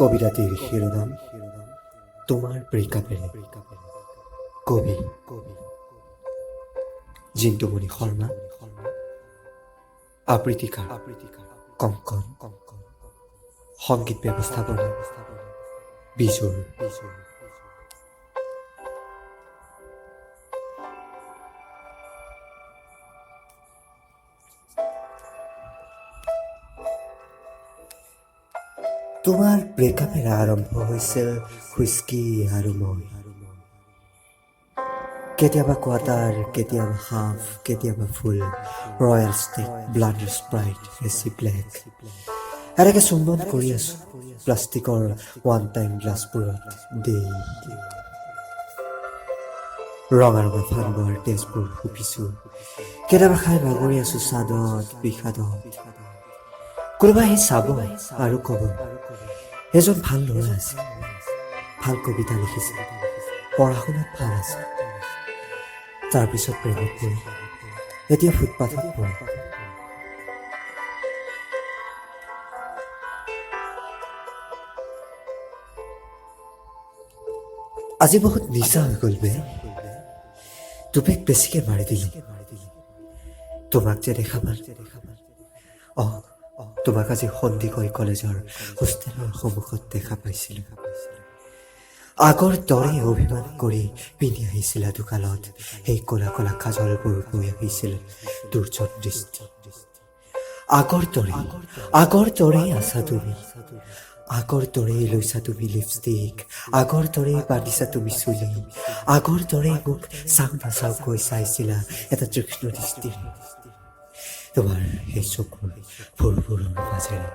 কবিতাটিৰ শিৰোনাম তোমাৰ ব্ৰেকআপেৰ। কবি জিন্টুমণি শৰ্মা, আবৃত্তিকাৰ কঙ্কন, সংগীত ব্যবস্থাপনা বিজুৰ। তোমাৰ ব্ৰেকআপেৰ আৰম্ভ হৈছিল হুইস্কি আৰু মই। কেতিয়াবা কোৱাটাৰ, কেতিয়াবা হাফ, কেতিয়াবা full, royal stag, Blenders Pride, এচি ব্লেক। এনেকে চুম্বন কৰি আছো প্লাষ্টিকৰ ওৱান টাইম গ্লাছবোৰত দেই। ৰঙা ৰঙা ফানবোৱাৰ তেজবোৰ সুপিছো। কেতিয়াবা খাই বাগৰি আছো চাদত, বিষাদত। কোনোবাই আহি চাব আৰু কব, এজন ভাল ল'ৰা আছে, ভাল কবিতা লিখিছে, পঢ়া শুনাত ভাল আছে। তাৰপিছত প্ৰেমত পৰি এতিয়া ফুটপাথত পৰে। আজি বহুত নিচা হৈ গ'ল বে, তোপেক বেছিকে মাৰি দিলো। তোমাক যে দেখা পাল, তোমাক আজি সন্দিকৈ কলেজৰ হোষ্টেলৰ সন্মুখত দেখা পাইছিলো। আগৰ দৰে অভিমান কৰি পিন্ধি আহিছিলা দোকানত, সেই কলা কলা কাজলবোৰ বৈ আহিছিল দুৰ্জন দৃষ্টি। আগৰ দৰে আছা তুমি, আগৰ দৰেই লৈছা তুমি লিপষ্টিক, আগৰ দৰেই বান্ধিছা তুমি চুলি, আগৰ দৰেই মোক চাও নাচাওকৈ চাইছিলা এটা তীক্ষ্ণ দৃষ্টিৰে। তোমাৰ সেই চকুৰ ভুৰ ভুৰৰ মাজেৰে